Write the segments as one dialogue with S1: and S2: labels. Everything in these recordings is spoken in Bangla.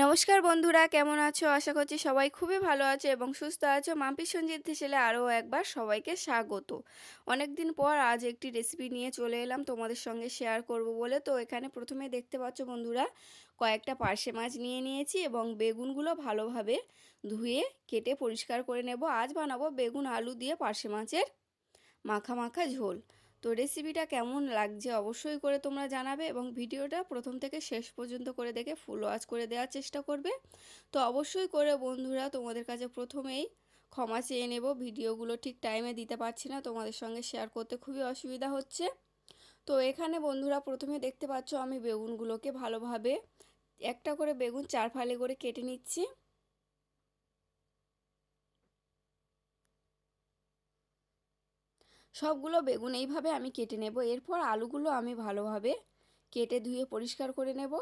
S1: নমস্কার বন্ধুরা, কেমন আছো? আশা করছি সবাই খুবই ভালো আছো এবং সুস্থ আছো। মাম্পি সঞ্জিত হেসেলে আরও একবার সবাইকে স্বাগত। অনেকদিন পর আজ একটি রেসিপি নিয়ে চলে এলাম তোমাদের সঙ্গে শেয়ার করব বলে। তো এখানে প্রথমে দেখতে পাচ্ছ বন্ধুরা, কয়েকটা পার্শে মাছ নিয়ে নিয়েছি এবং বেগুনগুলো ভালোভাবে ধুয়ে কেটে পরিষ্কার করে নেব। আজ বানাবো বেগুন আলু দিয়ে পার্শে মাছের মাখা মাখা ঝোল। তো রেসিপিটা কেমন লাগছে অবশ্যই করে তোমরা জানাবে এবং ভিডিওটা প্রথম থেকে শেষ পর্যন্ত করে দেখে ফুল ওয়াচ করে দেওয়ার চেষ্টা করবে। তো অবশ্যই করে বন্ধুরা, তোমাদের কাছে প্রথমেই ক্ষমা চেয়ে নেব, ভিডিওগুলো ঠিক টাইমে দিতে পারছি না, তোমাদের সঙ্গে শেয়ার করতে খুবই অসুবিধা হচ্ছে। তো এখানে বন্ধুরা প্রথমে দেখতে পাচ্ছ আমি বেগুনগুলোকে ভালোভাবে একটা করে বেগুন 4 ফালি করে কেটে নিচ্ছি। সবগুলো বেগুন এইভাবে আমি কেটে নেব। এরপর আলুগুলো আমি ভালোভাবে কেটে ধুয়ে পরিষ্কার করে নেব।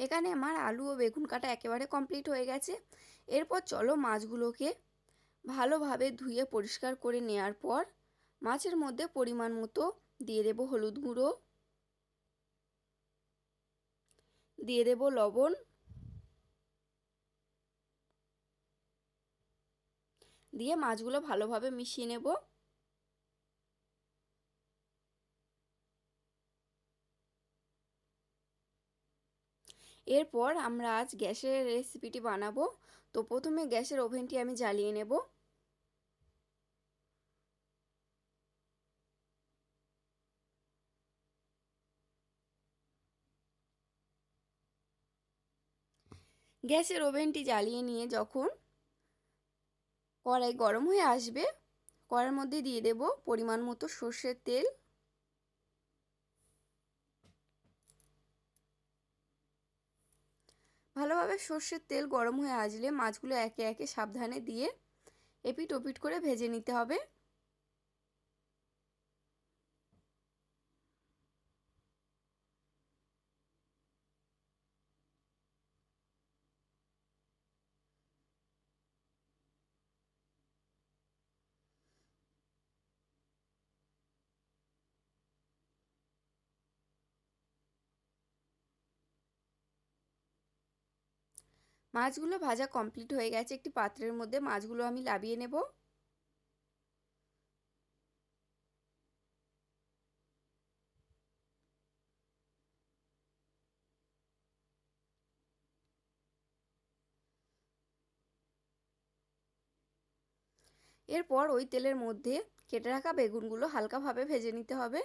S1: এখানে আমার আলু ও বেগুন কাটা একেবারে কমপ্লিট হয়ে গেছে। এরপর চলো মাছগুলোকে ভালোভাবে ধুয়ে পরিষ্কার করে নেওয়ার পর মাছের মধ্যে পরিমাণ মতো দিয়ে দেব হলুদ গুঁড়ো, দিয়ে দেব লবণ, দিয়ে মাছগুলো ভালোভাবে মিশিয়ে নেব। এরপর আমরা আজ গ্যাসের রেসিপিটি বানাবো। তো প্রথমে গ্যাসের ওভেনটি আমি জ্বালিয়ে নেব। গ্যাসের ওভেনটি জ্বালিয়ে নিয়ে যখন কড়াই গরম হয়ে আসবে, কড়াইয়ের মধ্যে দিয়ে দেব পরিমাণ মতো সর্ষের তেল। ভালোভাবে সর্ষের তেল গরম হয়ে আসলে মাছগুলো একে একে সাবধানে দিয়ে এপিট ওপিট করে ভেজে নিতে হবে। মাছগুলো ভাজা কমপ্লিট হয়ে গেছে। একটি পাত্রের মধ্যে মাছগুলো আমি নামিয়ে নেব। এরপর ওই তেলের মধ্যে কেটে রাখা বেগুনগুলো হালকাভাবে ভেজে নিতে হবে।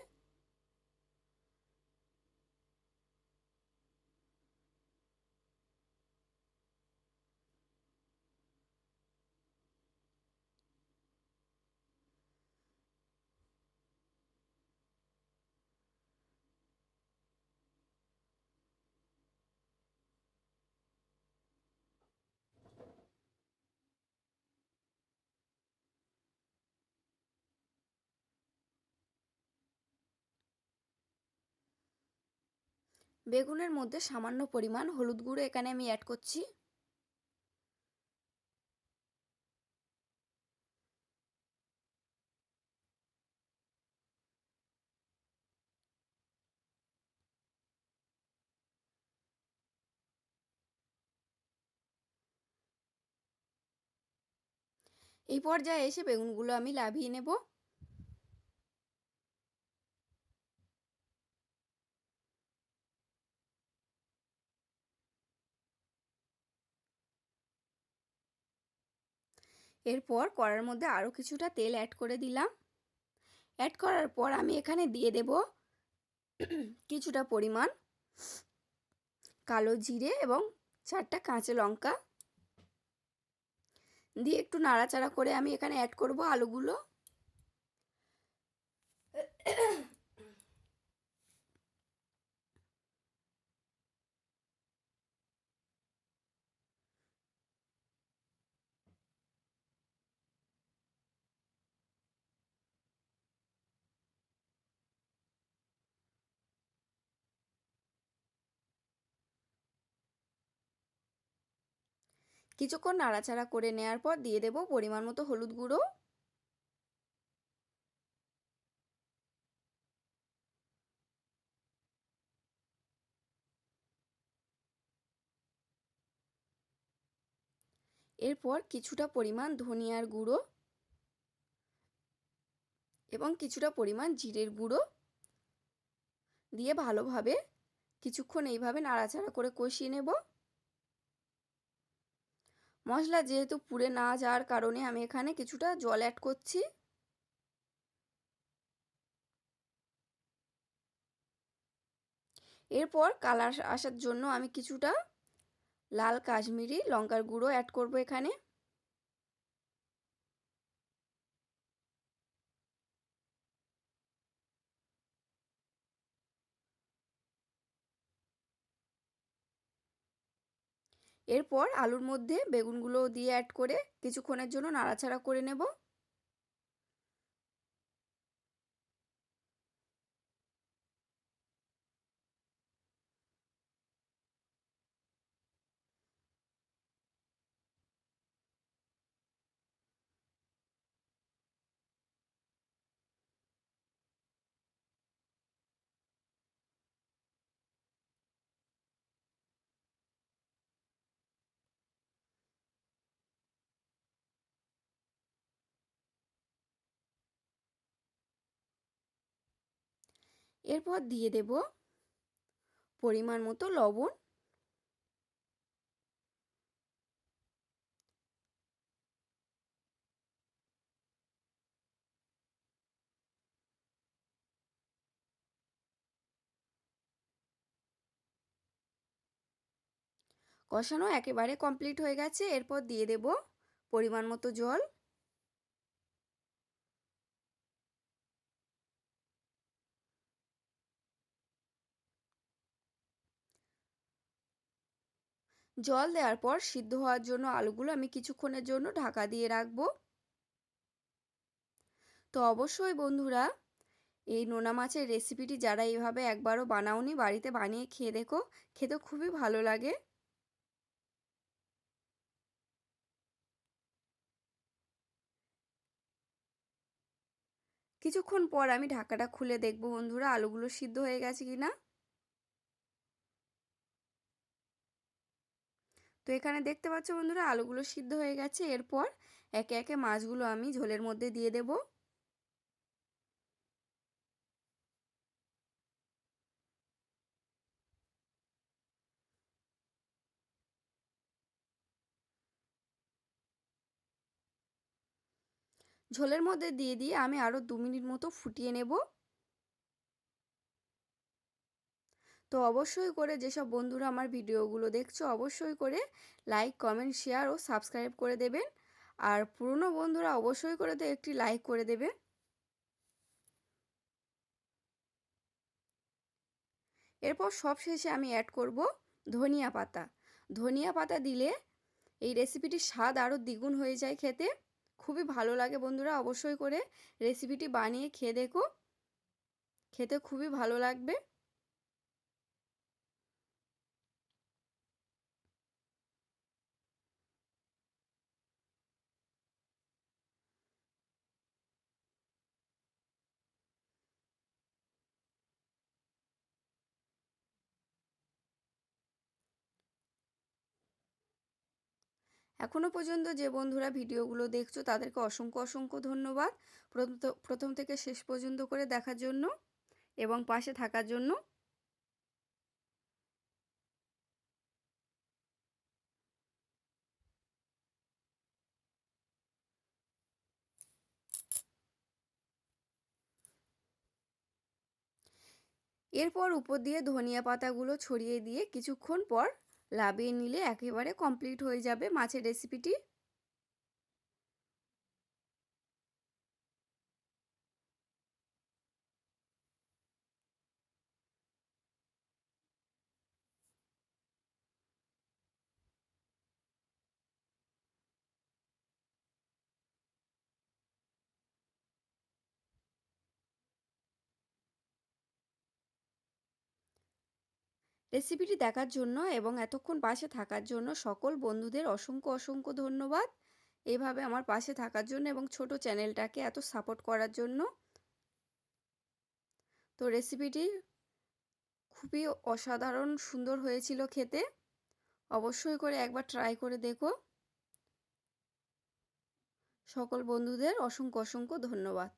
S1: বেগুনের মধ্যে সামান্য পরিমাণ হলুদ গুঁড়ো এখানে আমি অ্যাড করছি। এই পর্যায়ে এসে বেগুনগুলো আমি নামিয়ে নেব। এরপর কড়ার মধ্যে আরও কিছুটা তেল অ্যাড করে দিলাম। অ্যাড করার পর আমি এখানে দিয়ে দেব কিছুটা পরিমাণ কালো জিরে এবং 4টা কাঁচা লঙ্কা, দিয়ে একটু নাড়াচাড়া করে আমি এখানে অ্যাড করব আলুগুলো। কিছুক্ষণ নাড়াচাড়া করে নেওয়ার পর দিয়ে দেব পরিমাণ মতো হলুদ গুঁড়ো, এরপর কিছুটা পরিমাণ ধনিয়ার গুঁড়ো এবং কিছুটা পরিমাণ জিরের গুঁড়ো দিয়ে ভালোভাবে কিছুক্ষণ এইভাবে নাড়াচাড়া করে কষিয়ে নেব। মশলা যেহেতু পুড়ে না যাওয়ার কারণে আমি এখানে কিছুটা জল অ্যাড করছি। এরপর কালার আসার জন্য আমি কিছুটা লাল কাশ্মীরি লঙ্কার গুঁড়ো অ্যাড করব এখানে। এরপর আলুর মধ্যে বেগুনগুলো দিয়ে অ্যাড করে কিছুক্ষণের জন্য নাড়াচাড়া করে নেব। এরপর দিয়ে দেব পরিমাণ মতো লবণ, কষানো একেবারে কমপ্লিট হয়ে গেছে। এরপর দিয়ে দেব পরিমাণ মতো জল। জল দেওয়ার পর সিদ্ধ হওয়ার জন্য আলুগুলো আমি কিছুক্ষণের জন্য ঢাকা দিয়ে রাখবো। তো অবশ্যই বন্ধুরা এই নোনা মাছের রেসিপিটি যারা এইভাবে একবারও বানাওনি বাড়িতে বানিয়ে খেয়ে দেখো, খেতে খুবই ভালো লাগে। কিছুক্ষণ পর আমি ঢাকাটা খুলে দেখব বন্ধুরা আলুগুলো সিদ্ধ হয়ে গেছে কিনা। তো এখানে দেখতে পাচ্ছ বন্ধুরা আলুগুলো সিদ্ধ হয়ে গেছে। এরপর একে একে মাছগুলো আমি ঝোলের মধ্যে দিয়ে দেব। ঝোলের মধ্যে দিয়ে আমি আরও 2 মিনিট মতো ফুটিয়ে নেব। তো অবশ্যই করে যেসব বন্ধুরা আমার ভিডিওগুলো দেখছো অবশ্যই করে লাইক, কমেন্ট, শেয়ার ও সাবস্ক্রাইব করে দেবেন। আর পুরনো বন্ধুরা অবশ্যই করে তো একটি লাইক করে দেবে। এরপর সবশেষে আমি অ্যাড করব ধনিয়া পাতা। ধনিয়া পাতা দিলে এই রেসিপিটির স্বাদ আরও দ্বিগুণ হয়ে যায় খেতে। খুবই ভালো লাগে বন্ধুরা, অবশ্যই করে রেসিপিটি বানিয়ে খেয়ে দেখো, খেতে খুবই ভালো লাগবে। এখনও পর্যন্ত যে বন্ধুরা ভিডিওগুলো দেখছো তাদেরকে অসংখ্য অসংখ্য ধন্যবাদ প্রথম থেকে শেষ পর্যন্ত করে দেখার জন্য এবং পাশে থাকার জন্য। এরপর উপর দিয়ে ধনিয়া পাতাগুলো ছড়িয়ে দিয়ে কিছুক্ষণ পর নামিয়ে নিলে একেবারে কমপ্লিট হয়ে যাবে মাছের রেসিপিটি। রেসিপিটি দেখার জন্য এবং এতক্ষণ পাশে থাকার জন্য সকল বন্ধুদের অসংখ্য অসংখ্য ধন্যবাদ। এভাবে আমার পাশে থাকার জন্য এবং ছোট চ্যানেলটাকে এত সাপোর্ট করার জন্য। তো রেসিপিটি খুবই অসাধারণ সুন্দর হয়েছিল খেতে। অবশ্যই করে একবার ট্রাই করে দেখো। সকল বন্ধুদের অসংখ্য অসংখ্য ধন্যবাদ।